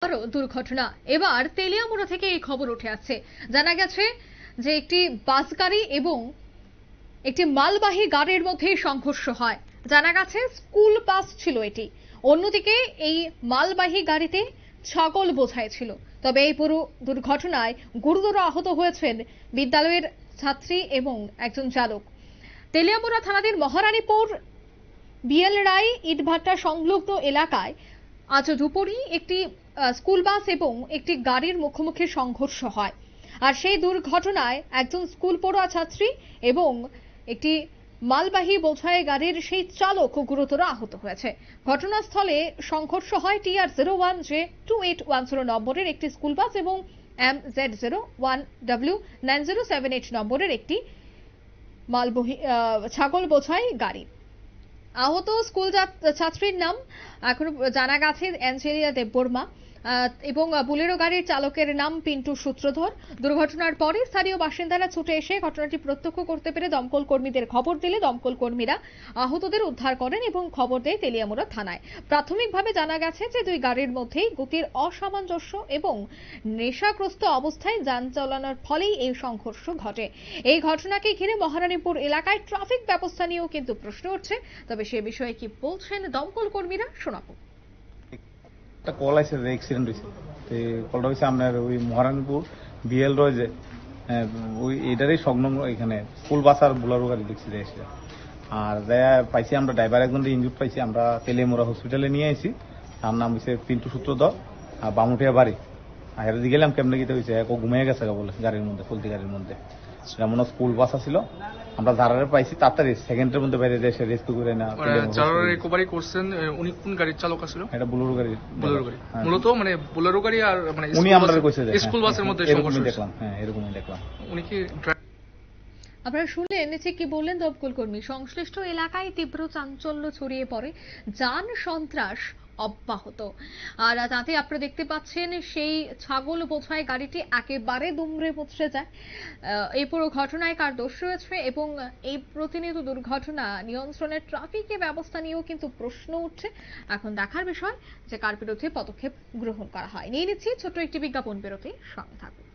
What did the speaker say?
বড় দুর্ঘটনা। এবার তেলিয়ামুড়া থেকে এই খবর উঠে আসছে। জানা গেছে যে একটি বাস গাড়ি এবং একটি মালবাহী গাড়ির মধ্যে সংঘর্ষ হয়। জানা গেছে স্কুল বাস ছিল এটি, অন্যদিকে এই মালবাহী গাড়িতে ছাগল বোঝাই ছিল। তবে এই পুরো দুর্ঘটনায় গুরুতর আহত হয়েছেন বিদ্যালয়ের ছাত্রী এবং একজন চালক। তেলিয়ামুড়া থানাধীন মহারানীপুর বিএল রায় ইটভাটা সংলগ্ন এলাকায় আজ দুপুরই একটি স্কুল বাস এবং একটি গাড়ির মুখোমুখি সংঘর্ষ হয়। আর সেই দুর্ঘটনায় একজন স্কুল পড়ুয়া ছাত্রী এবং একটি মালবাহী বোঝাই গাড়ির সেই চালক গুরুতর আহত হয়েছে। ঘটনাস্থলে সংঘর্ষ হয় TR01J2810 নম্বরের একটি স্কুল বাস এবং MZ01W9078 নম্বরের একটি মালবাহী ছাগল বোঝাই গাড়ি। আহত স্কুল ছাত্রীর নাম এখন জানা গেছে অ্যাঞ্জেলিয়া দেববর্মা এবং বুলেরো গাড়ির চালকের নাম পিন্টু সূত্রধর। দুর্ঘটনার পরে স্থানীয় বাসিন্দারা ছুটে এসে ঘটনাটি প্রত্যক্ষ করতে পেরে দমকল কর্মীদের খবর দিলে দমকল কর্মীরা আহতদের উদ্ধার করেন এবং খবর দেয় তেলিয়ামুড়া থানায়। প্রাথমিকভাবে জানা গেছে যে দুই গাড়ির মধ্যেই গতির অসামঞ্জস্য এবং নেশাগ্রস্ত অবস্থায় যান চালানোর ফলেই এই সংঘর্ষ ঘটে। এই ঘটনাকে ঘিরে মহারানীপুর এলাকায় ট্রাফিক ব্যবস্থা নিয়েও কিন্তু প্রশ্ন উঠছে। তবে সে বিষয়ে কি বলছেন দমকল কর্মীরা শোনাবো। একটা কল আছে যে অ্যাক্সিডেন্ট হয়েছে, তো কলটা হয়েছে আপনার ওই মহারানীপুর বিএল রয়েছে ওই এটারই সংলগ্ন এখানে স্কুল বাস আর বোলেরো গাড়ি দেখছি এসে। আর যাই পাইছি আমরা ড্রাইভার একজন ইনজুর্ড পাইছি, আমরা তেলিয়ামুড়া হসপিটালে নিয়ে আসি। তার নাম হচ্ছে পিন্টু সূত্রধর আর বামুঠিয়া বাড়ি। আর হেরে গেলাম কেমনে গিয়ে হয়েছে এক ঘুমিয়ে গেছে বলে গাড়ির মধ্যে, ফুলতি গাড়ির মধ্যে। যেমন স্কুল বাস ছিল, আমরা ধারারে পাইছি তাড়াতাড়ি সেকেন্ডের মধ্যে বাইরে এসে রেস্কিউ করে না। যারা রিকভারি করছেন উনি কোন গাড়ির চালক ছিল? এটা বুলেরো গাড়ি। বুলেরো গাড়ি মূলত মানে বুলেরো গাড়ি আর মানে উনি আমরা কইছে যে স্কুল বাসের মধ্যে সংঘর্ষ দেখলাম। হ্যাঁ এরকমই দেখলাম। উনি কি আপনারা শুনলেন যে কি বললেন দমকল কর্মী। সংশ্লিষ্ট এলাকায় তীব্র চাঞ্চল্য ছড়িয়ে পড়ে, যান সন্ত্রাস অব্যাহত। আর তাতে আপনারা দেখতে পাচ্ছেন সেই ছাগল বোঝাই গাড়িটি একেবারে দুমড়ে মুচড়ে যায়। এই পুরো ঘটনায় কার দোষ রয়েছে এবং এই প্রতিনিয়ত দুর্ঘটনা নিয়ন্ত্রণের ট্রাফিকের ব্যবস্থা নিয়েও কিন্তু প্রশ্ন উঠছে। এখন দেখার বিষয় যে কার বিরুদ্ধে পদক্ষেপ গ্রহণ করা হয়। নিয়ে নিচ্ছি ছোট্ট একটি বিজ্ঞাপন বিরতি, সঙ্গে থাকুন।